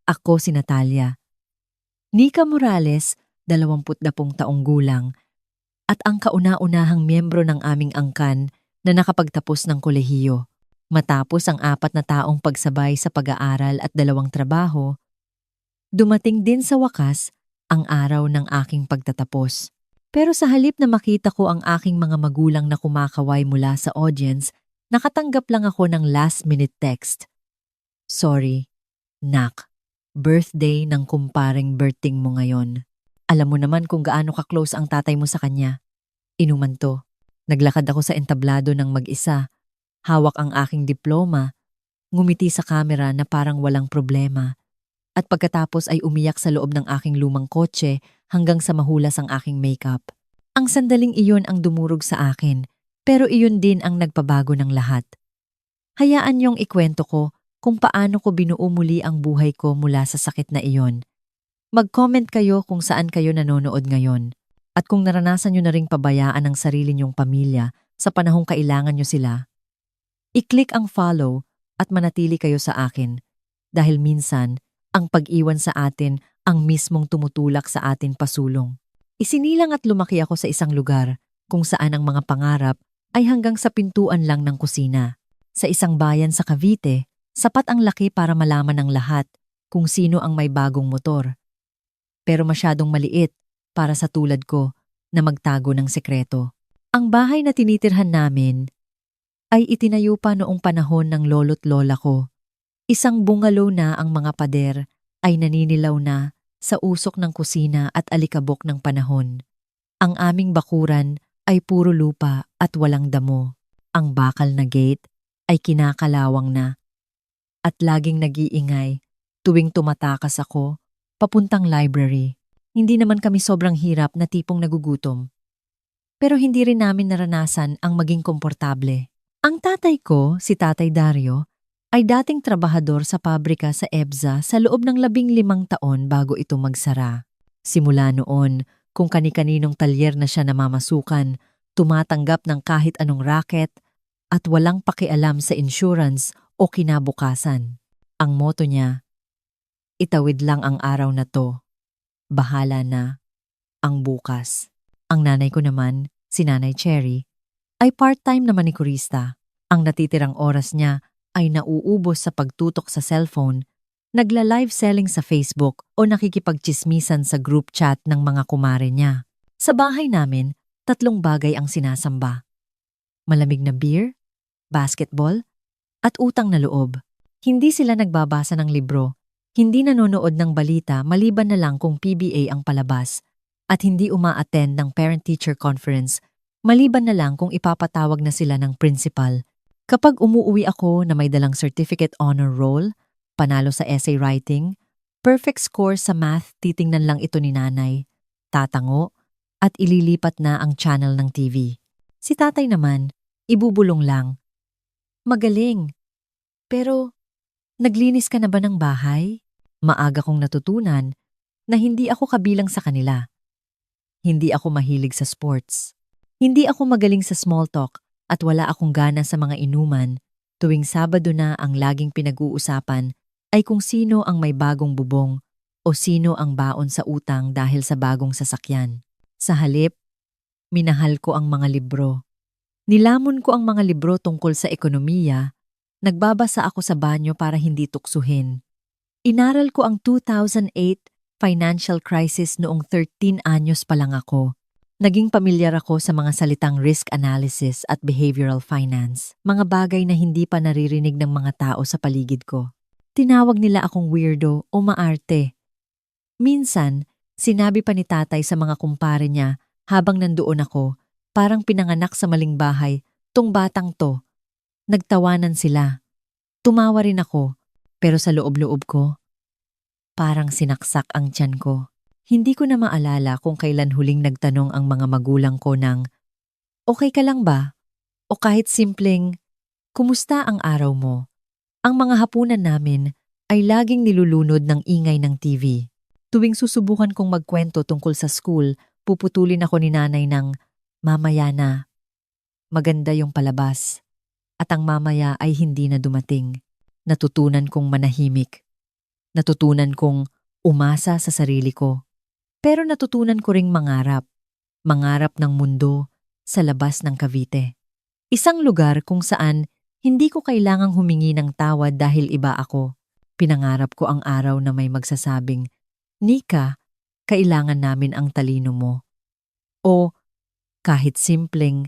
Ako si Natalia. Nika Morales, 22 taong gulang, at ang kauna-unahang miyembro ng aming angkan na nakapagtapos ng kolehiyo. Matapos ang 4 na taong pagsabay sa pag-aaral at 2 trabaho, dumating din sa wakas ang araw ng aking pagtatapos. Pero sa halip na makita ko ang aking mga magulang na kumakaway mula sa audience, nakatanggap lang ako ng last-minute text. Sorry, Nak. Birthday ng kumparing birthing mo ngayon. Alam mo naman kung gaano ka-close ang tatay mo sa kanya. Inuman to. Naglakad ako sa entablado ng mag-isa. Hawak ang aking diploma. Ngumiti sa kamera na parang walang problema. At pagkatapos ay umiyak sa loob ng aking lumang kotse hanggang sa mahulas ang aking makeup. Ang sandaling iyon ang dumurog sa akin, pero iyon din ang nagpabago ng lahat. Hayaan niyong ikwento ko kung paano ko binuo muli ang buhay ko mula sa sakit na iyon. Mag-comment kayo kung saan kayo nanonood ngayon at kung naranasan niyo na ring pabayaan ang sarili niyong pamilya sa panahong kailangan niyo sila. I-click ang follow at manatili kayo sa akin dahil minsan ang pag-iwan sa atin ang mismong tumutulak sa atin pasulong. Isinilang at lumaki ako sa isang lugar kung saan ang mga pangarap ay hanggang sa pintuan lang ng kusina. Sa isang bayan sa Cavite, sapat ang laki para malaman ng lahat kung sino ang may bagong motor. Pero masyadong maliit para sa tulad ko na magtago ng sekreto. Ang bahay na tinitirhan namin ay itinayo pa noong panahon ng lolo't lola ko. Isang bungalow na ang mga pader ay naninilaw na sa usok ng kusina at alikabok ng panahon. Ang aming bakuran ay puro lupa at walang damo. Ang bakal na gate ay kinakalawang na at laging nag-iingay tuwing tumatakas ako papuntang library. Hindi naman kami sobrang hirap na tipong nagugutom. Pero hindi rin namin naranasan ang maging komportable. Ang tatay ko, si Tatay Dario, ay dating trabahador sa pabrika sa EBSA sa loob ng 15 taon bago ito magsara. Simula noon, kung kani-kaninong talyer na siya namamasukan, tumatanggap ng kahit anong racket at walang pakialam sa insurance o kinabukasan. Ang motto niya, itawid lang ang araw na to, bahala na ang bukas. Ang nanay ko naman, si Nanay Cherry, ay part-time na manikurista. Ang natitirang oras niya ay nauubos sa pagtutok sa cellphone, nagla-live selling sa Facebook o nakikipagtsismisan sa group chat ng mga kumare niya. Sa bahay namin, 3 bagay ang sinasamba. Malamig na beer, basketball, at utang na loob. Hindi sila nagbabasa ng libro, hindi nanonood ng balita maliban na lang kung PBA ang palabas, at hindi uma-attend ng parent-teacher conference maliban na lang kung ipapatawag na sila ng principal. Kapag umuuwi ako na may dalang certificate honor roll, panalo sa essay writing, perfect score sa math titingnan lang ito ni nanay, tatango, at ililipat na ang channel ng TV. Si tatay naman, ibubulong lang. Magaling. Pero, naglinis ka na ba ng bahay? Maaga kong natutunan na hindi ako kabilang sa kanila. Hindi ako mahilig sa sports. Hindi ako magaling sa small talk at wala akong gana sa mga inuman. Tuwing Sabado na ang laging pinag-uusapan ay kung sino ang may bagong bubong o sino ang baon sa utang dahil sa bagong sasakyan. Sa halip, minahal ko ang mga libro. Nilamon ko ang mga libro tungkol sa ekonomiya. Nagbabasa ako sa banyo para hindi tuksuhin. Inaral ko ang 2008 financial crisis noong 13 anyos pa lang ako. Naging pamilyar ako sa mga salitang risk analysis at behavioral finance, mga bagay na hindi pa naririnig ng mga tao sa paligid ko. Tinawag nila akong weirdo o maarte. Minsan, sinabi pa ni tatay sa mga kumpare niya habang nandoon ako, parang pinanganak sa maling bahay, tong batang to. Nagtawanan sila. Tumawa rin ako, pero sa loob-loob ko, parang sinaksak ang tiyan ko. Hindi ko na maalala kung kailan huling nagtanong ang mga magulang ko ng, okay ka lang ba? O kahit simpleng, kumusta ang araw mo? Ang mga hapunan namin ay laging nilulunod ng ingay ng TV. Tuwing susubukan kong magkwento tungkol sa school, puputulin ako ni nanay ng, mamaya na, maganda yung palabas. At ang mamaya ay hindi na dumating. Natutunan kong manahimik. Natutunan kong umasa sa sarili ko. Pero natutunan ko ring mangarap. Mangarap ng mundo sa labas ng Cavite. Isang lugar kung saan hindi ko kailangang humingi ng tawad dahil iba ako. Pinangarap ko ang araw na may magsasabing, Nika, kailangan namin ang talino mo. O kahit simpleng,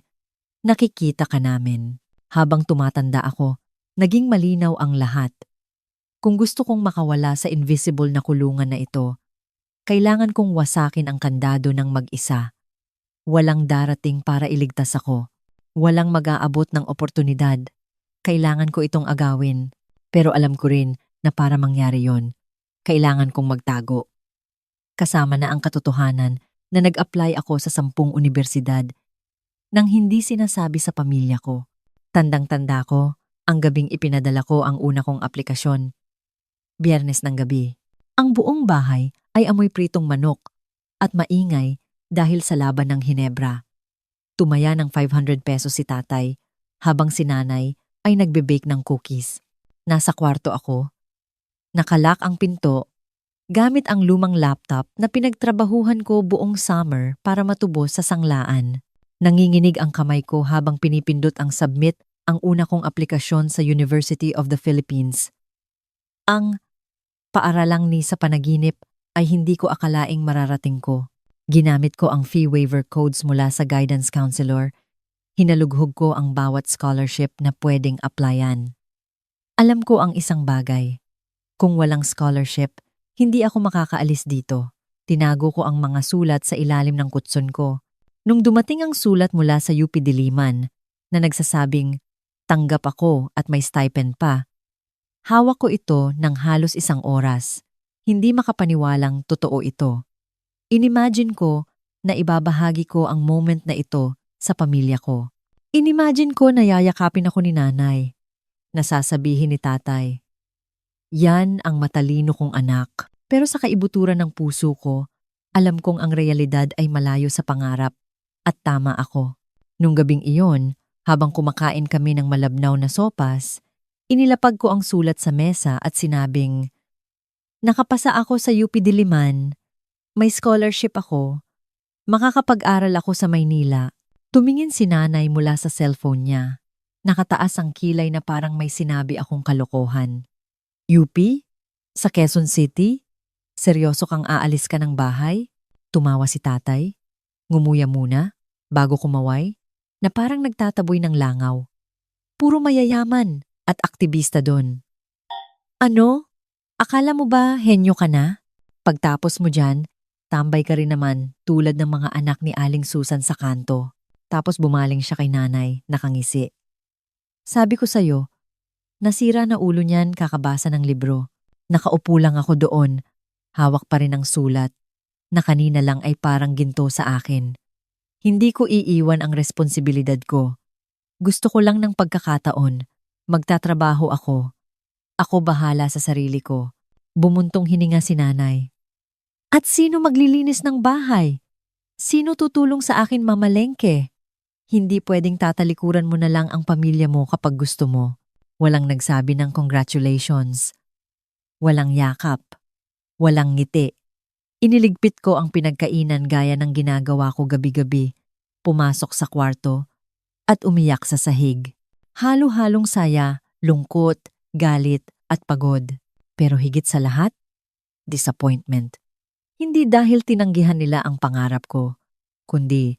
nakikita ka namin. Habang tumatanda ako, naging malinaw ang lahat. Kung gusto kong makawala sa invisible na kulungan na ito, kailangan kong wasakin ang kandado ng mag-isa. Walang darating para iligtas ako. Walang mag-aabot ng oportunidad. Kailangan ko itong agawin. Pero alam ko rin na para mangyari yon, kailangan kong magtago. Kasama na ang katotohanan na nag-apply ako sa 10 unibersidad nang hindi sinasabi sa pamilya ko. Tandang-tanda ko, ang gabing ipinadala ko ang una kong aplikasyon. Biyernes ng gabi. Ang buong bahay ay amoy pritong manok at maingay dahil sa laban ng Hinebra. Tumaya ng 500 pesos si tatay habang si nanay ay nagbe-bake ng cookies. Nasa kwarto ako. Nakalak ang pinto gamit ang lumang laptop na pinagtrabahuhan ko buong summer para matubos sa sanglaan. Nanginginig ang kamay ko habang pinipindot ang submit ang una kong aplikasyon sa University of the Philippines. Ang paaralang ni sa panaginip ay hindi ko akalaing mararating ko. Ginamit ko ang fee waiver codes mula sa guidance counselor. Hinalughog ko ang bawat scholarship na pwedeng applyan. Alam ko ang isang bagay. Kung walang scholarship, hindi ako makakaalis dito. Tinago ko ang mga sulat sa ilalim ng kutson ko. Nung dumating ang sulat mula sa UP Diliman na nagsasabing, tanggap ako at may stipend pa, hawak ko ito ng halos 1 oras. Hindi makapaniwalang totoo ito. Inimagine ko na ibabahagi ko ang moment na ito sa pamilya ko. Inimagine ko na yayakapin ako ni nanay. Nasasabihin ni tatay, yan ang matalino kong anak. Pero sa kaibuturan ng puso ko, alam kong ang realidad ay malayo sa pangarap at tama ako. Nung gabing iyon, habang kumakain kami ng malabnaw na sopas, inilapag ko ang sulat sa mesa at sinabing, nakapasa ako sa UP Diliman, may scholarship ako, makakapag-aral ako sa Maynila. Tumingin si nanay mula sa cellphone niya. Nakataas ang kilay na parang may sinabi akong kalokohan. UP? Sa Quezon City? Seryoso kang aalis ka ng bahay? Tumawa si tatay. Ngumuya muna, bago kumaway, na parang nagtataboy ng langaw. Puro mayayaman at aktivista doon. Ano? Akala mo ba henyo ka na? Pagtapos mo dyan, tambay ka rin naman tulad ng mga anak ni Aling Susan sa kanto. Tapos bumaling siya kay nanay, nakangisi. Sabi ko sa'yo, nasira na ulo niyan kakabasa ng libro. Nakaupo lang ako doon, hawak pa rin ang sulat, na kanina lang ay parang ginto sa akin. Hindi ko iiwan ang responsibilidad ko. Gusto ko lang ng pagkakataon. Magtatrabaho ako. Ako bahala sa sarili ko. Bumuntong hininga si nanay. At sino maglilinis ng bahay? Sino tutulong sa akin mamalengke? Hindi pwedeng tatalikuran mo na lang ang pamilya mo kapag gusto mo. Walang nagsabi ng congratulations. Walang yakap. Walang ngiti. Iniligpit ko ang pinagkainan gaya ng ginagawa ko gabi-gabi. Pumasok sa kwarto at umiyak sa sahig. Halo-halong saya, lungkot, galit at pagod. Pero higit sa lahat, disappointment. Hindi dahil tinanggihan nila ang pangarap ko, kundi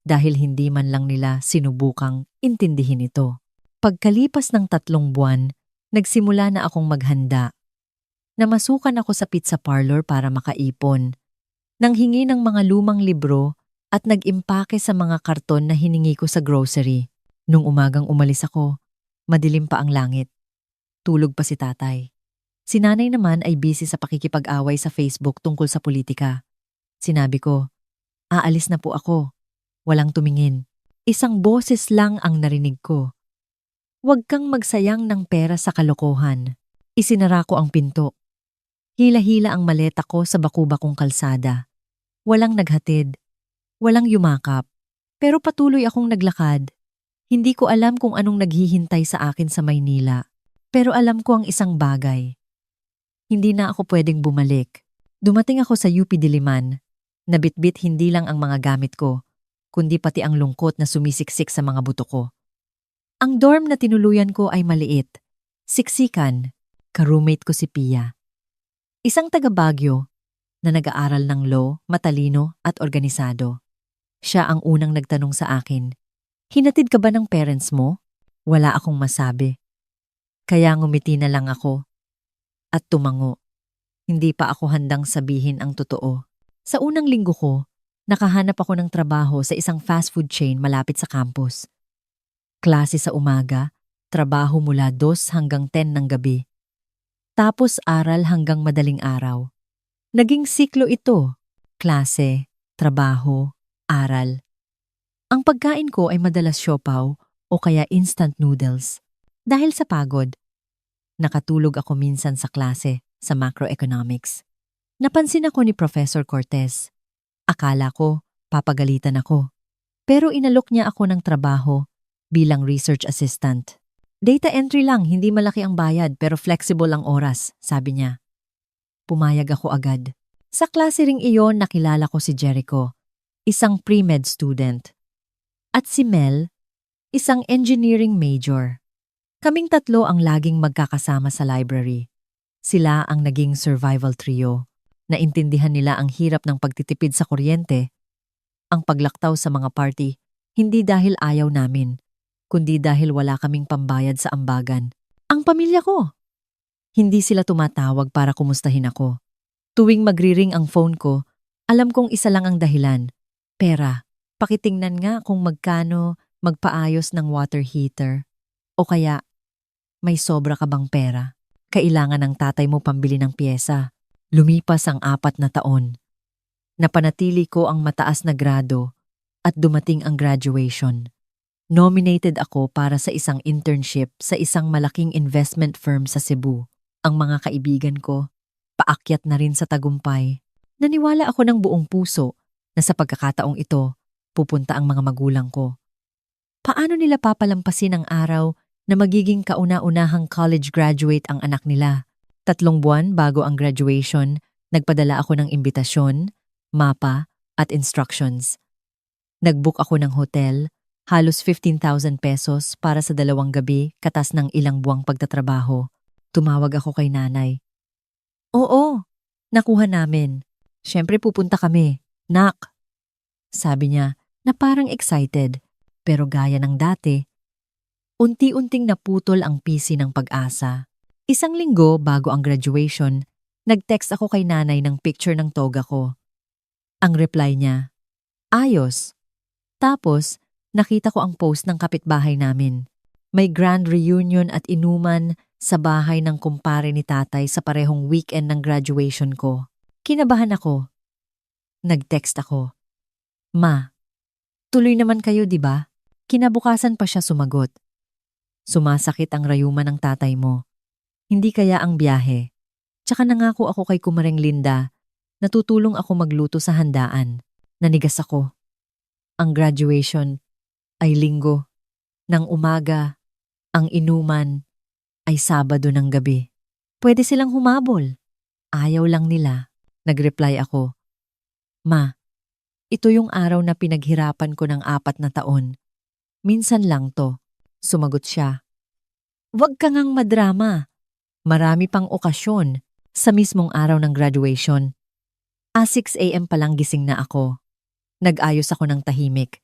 dahil hindi man lang nila sinubukang intindihin ito. Pagkalipas ng 3 buwan, nagsimula na akong maghanda. Namasukan ako sa pizza parlor para makaipon. Nanghingi ng mga lumang libro at nag-impake sa mga karton na hiningi ko sa grocery. Nung umagang umalis ako, madilim pa ang langit. Tulog pa si tatay. Si nanay naman ay busy sa pakikipag-away sa Facebook tungkol sa politika. Sinabi ko, aalis na po ako. Walang tumingin. Isang boses lang ang narinig ko. Huwag kang magsayang ng pera sa kalokohan. Isinara ko ang pinto. Hila-hila ang maleta ko sa baku-bakong kalsada. Walang naghatid. Walang yumakap. Pero patuloy akong naglakad. Hindi ko alam kung anong naghihintay sa akin sa Maynila. Pero alam ko ang isang bagay. Hindi na ako pwedeng bumalik. Dumating ako sa UP Diliman. Nabitbit hindi lang ang mga gamit ko, kundi pati ang lungkot na sumisiksik sa mga buto ko. Ang dorm na tinuluyan ko ay maliit. Siksikan, ka-roommate ko si Pia. Isang taga Baguio na nag-aaral ng law, matalino at organisado. Siya ang unang nagtanong sa akin, "Hinatid ka ba ng parents mo?" Wala akong masabi. Kaya ngumiti na lang ako at tumango. Hindi pa ako handang sabihin ang totoo. Sa unang linggo ko, nakahanap ako ng trabaho sa isang fast food chain malapit sa campus. Klase sa umaga, trabaho mula 2 hanggang 10 ng gabi. Tapos aral hanggang madaling araw. Naging siklo ito. Klase, trabaho, aral. Ang pagkain ko ay madalas siopaw o kaya instant noodles. Dahil sa pagod, nakatulog ako minsan sa klase sa macroeconomics. Napansin ako ni Professor Cortez. Akala ko, papagalitan ako. Pero inalok niya ako ng trabaho bilang research assistant. Data entry lang, hindi malaki ang bayad pero flexible ang oras, sabi niya. Pumayag ako agad. Sa klase ring iyon nakilala ko si Jericho, isang pre-med student. At si Mel, isang engineering major. Kaming tatlo ang laging magkakasama sa library. Sila ang naging survival trio. Naintindihan nila ang hirap ng pagtitipid sa kuryente, ang paglaktaw sa mga party, hindi dahil ayaw namin, kundi dahil wala kaming pambayad sa ambagan. Ang pamilya ko! Hindi sila tumatawag para kumustahin ako. Tuwing magriring ang phone ko, alam kong isa lang ang dahilan. Pera. Pakitingnan nga kung magkano magpaayos ng water heater. O kaya, may sobra ka bang pera? Kailangan ng tatay mo pambili ng pyesa. Lumipas ang 4 na taon. Napanatili ko ang mataas na grado at dumating ang graduation. Nominated ako para sa isang internship sa isang malaking investment firm sa Cebu. Ang mga kaibigan ko, paakyat na rin sa tagumpay. Naniwala ako ng buong puso na sa pagkakataong ito, pupunta ang mga magulang ko. Paano nila papalampasin ang araw na magiging kauna-unahang college graduate ang anak nila? 3 buwan bago ang graduation, nagpadala ako ng imbitasyon, mapa at instructions. Nag-book ako ng hotel, halos 15,000 pesos para sa 2 gabi katas ng ilang buwang pagtatrabaho. Tumawag ako kay nanay. Oo, nakuha namin. Siyempre pupunta kami. Nak. Sabi niya na parang excited, pero gaya ng dati, unti-unting naputol ang pisi ng pag-asa. 1 linggo bago ang graduation, nag-text ako kay nanay ng picture ng toga ko. Ang reply niya, ayos. Tapos, nakita ko ang post ng kapitbahay namin. May grand reunion at inuman sa bahay ng kumpare ni tatay sa parehong weekend ng graduation ko. Kinabahan ako. Nag-text ako. Ma, tuloy naman kayo, di ba? Kinabukasan pa siya sumagot. Sumasakit ang rayuman ng tatay mo. Hindi kaya ang biyahe. Tsaka nangako ako kay Kumareng Linda na tutulong ako magluto sa handaan. Nanigas ako. Ang graduation ay linggo. Nang umaga, ang inuman ay Sabado ng gabi. Pwede silang humabol. Ayaw lang nila. Nag-reply ako. Ma, ito yung araw na pinaghirapan ko ng 4 na taon. Minsan lang to. Sumagot siya. Huwag ka ngang madrama. Marami pang okasyon sa mismong araw ng graduation. 6 a.m. pa lang gising na ako. Nag-ayos ako ng tahimik.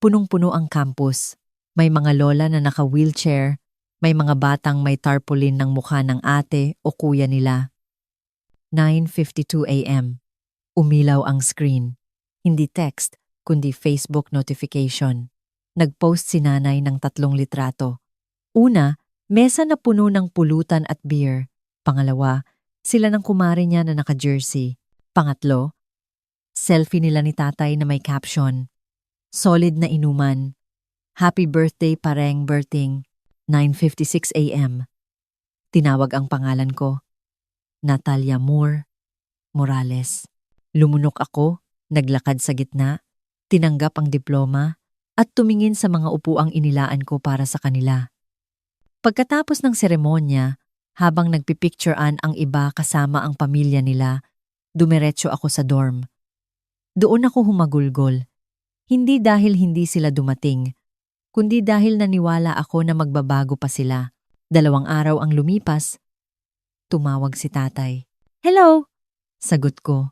Punong-puno ang campus. May mga lola na naka-wheelchair. May mga batang may tarpaulin ng mukha ng ate o kuya nila. 9:52 a.m. Umilaw ang screen. Hindi text, kundi Facebook notification. Nag-post si nanay ng 3 litrato. Una, mesa na puno ng pulutan at beer. Pangalawa, sila ng kumare niya na naka-jersey. Pangatlo, selfie nila ni tatay na may caption. Solid na inuman. Happy birthday Pareng Berting. 9:56 a.m. Tinawag ang pangalan ko. Natalia Moore Morales. Lumunok ako, naglakad sa gitna, tinanggap ang diploma, at tumingin sa mga upuang inilaan ko para sa kanila. Pagkatapos ng seremonya, Habang nagpipicturean ang iba kasama ang pamilya nila, dumiretso ako sa dorm. Doon ako humagulgol. Hindi dahil hindi sila dumating, kundi dahil naniwala ako na magbabago pa sila. 2 araw ang lumipas. Tumawag si tatay. "Hello!" Sagot ko.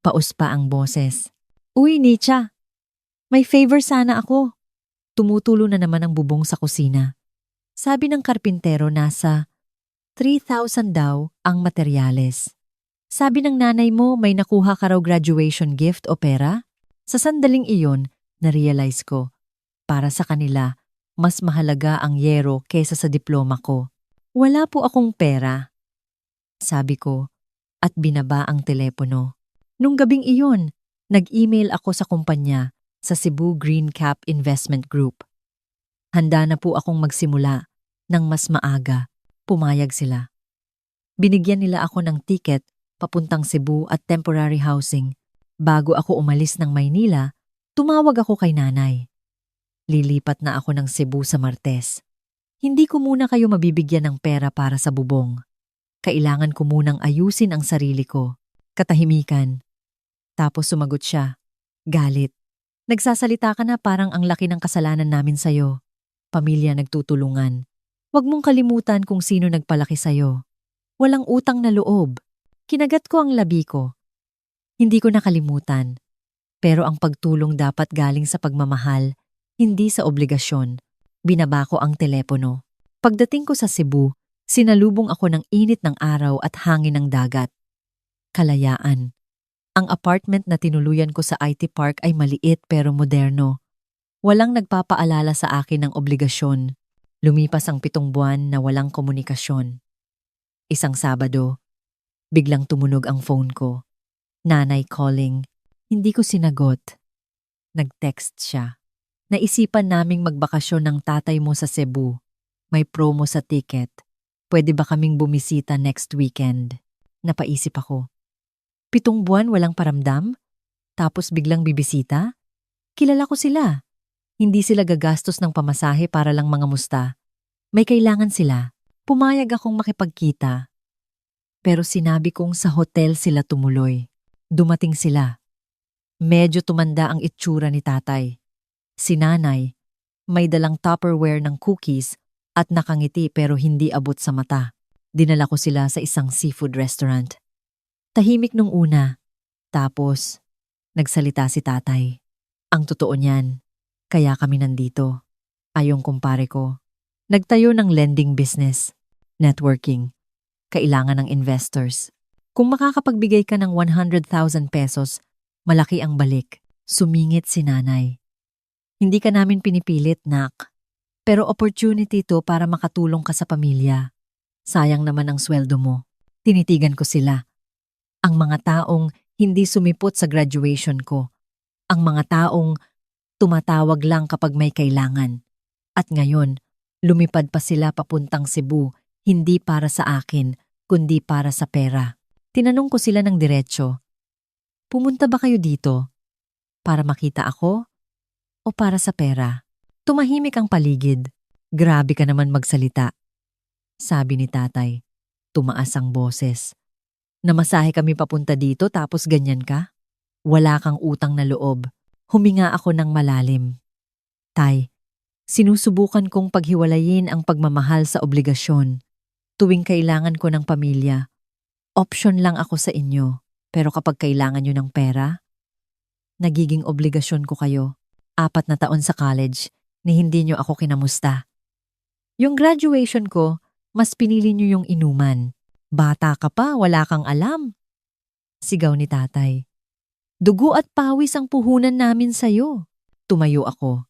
Paus pa ang boses. "Uy, Nicha! May favor sana ako." Tumutulo na naman ang bubong sa kusina. Sabi ng karpintero nasa 3,000 daw ang materyales. Sabi ng nanay mo may nakuha ka raw graduation gift o pera? Sa sandaling iyon, na-realize ko, para sa kanila, mas mahalaga ang yero kesa sa diploma ko. "Wala po akong pera," sabi ko, at binaba ang telepono. Nung gabing iyon, nag-email ako sa kumpanya sa Cebu Green Cap Investment Group. Handa na po akong magsimula ng mas maaga. Pumayag sila. Binigyan nila ako ng ticket papuntang Cebu at temporary housing. Bago ako umalis ng Maynila, tumawag ako kay nanay. Lilipat na ako ng Cebu sa Martes. Hindi ko muna kayo mabibigyan ng pera para sa bubong. Kailangan ko munang ayusin ang sarili ko. Katahimikan. Tapos sumagot siya. Galit. "Nagsasalita ka na parang ang laki ng kasalanan namin sa'yo. Pamilya nagtutulungan. Huwag mong kalimutan kung sino nagpalaki sa'yo. Walang utang na loob." Kinagat ko ang labi ko. Hindi ko nakalimutan. Pero ang pagtulong dapat galing sa pagmamahal, hindi sa obligasyon. Binaba ko ang telepono. Pagdating ko sa Cebu, sinalubong ako ng init ng araw at hangin ng dagat. Kalayaan. Ang apartment na tinuluyan ko sa IT Park ay maliit pero moderno. Walang nagpapaalala sa akin ng obligasyon. Lumipas ang 7 buwan na walang komunikasyon. Isang Sabado, biglang tumunog ang phone ko. Nanay calling. Hindi ko sinagot. Nag-text siya. "Naisipan naming magbakasyon ng tatay mo sa Cebu. May promo sa ticket. Pwede ba kaming bumisita next weekend?" Napaisip ako. 7 buwan walang paramdam? Tapos biglang bibisita? Kilala ko sila. Hindi sila gagastos ng pamasahe para lang mangamusta. May kailangan sila. Pumayag akong makipagkita. Pero sinabi kong sa hotel sila tumuloy. Dumating sila. Medyo tumanda ang itsura ni tatay. Si nanay, may dalang Tupperware ng cookies at nakangiti pero hindi abot sa mata. Dinala ko sila sa isang seafood restaurant. Tahimik nung una. Tapos, nagsalita si tatay. "Ang totoo niyan, kaya kami nandito." Ayong kumpare ko. Nagtayo ng lending business. Networking. Kailangan ng investors. Kung makakapagbigay ka ng 100,000 pesos, malaki ang balik. Sumingit si nanay. "Hindi ka namin pinipilit, nak. Pero opportunity to para makatulong ka sa pamilya. Sayang naman ang sweldo mo." Tinitigan ko sila. Ang mga taong hindi sumipot sa graduation ko. Ang mga taong tumatawag lang kapag may kailangan. At ngayon, lumipad pa sila papuntang Cebu, hindi para sa akin, kundi para sa pera. Tinanong ko sila ng diretsyo, "Pumunta ba kayo dito? Para makita ako? O para sa pera?" Tumahimik ang paligid. "Grabe ka naman magsalita," sabi ni tatay. Tumaas ang boses. "Namasahe kami papunta dito tapos ganyan ka? Wala kang utang na loob." Huminga ako ng malalim. "Tay, sinusubukan kong paghiwalayin ang pagmamahal sa obligasyon. Tuwing kailangan ko ng pamilya, option lang ako sa inyo. Pero kapag kailangan nyo ng pera, nagiging obligasyon ko kayo. 4 na taon sa college, ni hindi nyo ako kinamusta. Yung graduation ko, mas pinili nyo yung inuman. Bata ka pa, wala kang alam." Sigaw ni tatay. "Dugo at pawis ang puhunan namin sa'yo." Tumayo ako.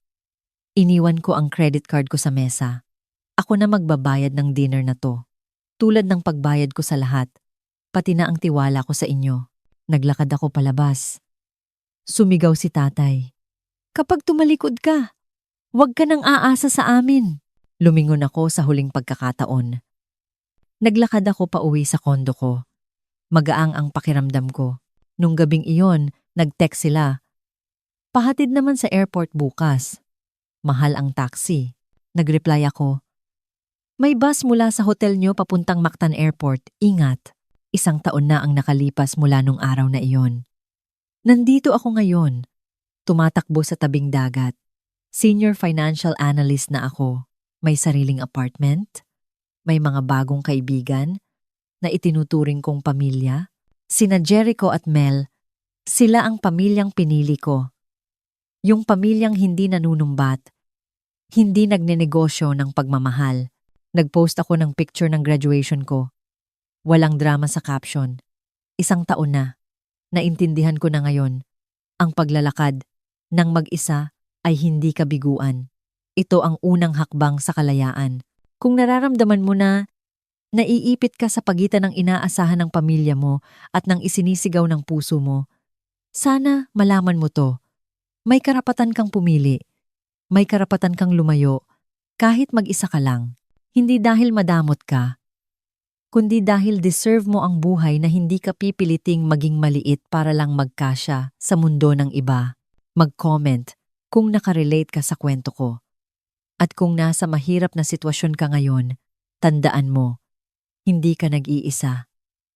Iniwan ko ang credit card ko sa mesa. Ako na magbabayad ng dinner na to. Tulad ng pagbayad ko sa lahat, pati na ang tiwala ko sa inyo. Naglakad ako palabas. Sumigaw si tatay. "Kapag tumalikod ka, huwag ka nang aasa sa amin." Lumingon ako sa huling pagkakataon. Naglakad ako pauwi sa kondo ko. Magaang ang pakiramdam ko. Nung gabing iyon, nag-text sila. "Pahatid naman sa airport bukas. Mahal ang taxi." Nagreply ako. May bus mula sa hotel nyo papuntang Mactan Airport. Ingat. 1 taon na ang nakalipas mula nung araw na iyon. Nandito ako ngayon. Tumatakbo sa tabing dagat. Senior financial analyst na ako. May sariling apartment. May mga bagong kaibigan na itinuturing kong pamilya. Sina Jericho at Mel, sila ang pamilyang pinili ko. Yung pamilyang hindi nanunumbat, hindi nagnenegosyo ng pagmamahal. Nagpost ako ng picture ng graduation ko. Walang drama sa caption. 1 taon na. Naintindihan ko na ngayon. Ang paglalakad ng mag-isa ay hindi kabiguan. Ito ang unang hakbang sa kalayaan. Kung nararamdaman mo na naiipit ka sa pagitan ng inaasahan ng pamilya mo at ng isinisigaw ng puso mo, sana malaman mo to. May karapatan kang pumili. May karapatan kang lumayo kahit mag-isa ka lang. Hindi dahil madamot ka, kundi dahil deserve mo ang buhay na hindi ka pipiliting maging maliit para lang magkasya sa mundo ng iba. Mag-comment kung nakarelate ka sa kwento ko. At kung nasa mahirap na sitwasyon ka ngayon, tandaan mo, hindi ka nag-iisa.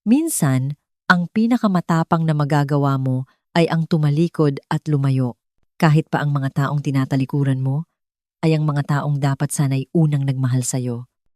Minsan, ang pinakamatapang na magagawa mo ay ang tumalikod at lumayo. Kahit pa ang mga taong tinatalikuran mo ay ang mga taong dapat sana'y unang nagmahal sa'yo.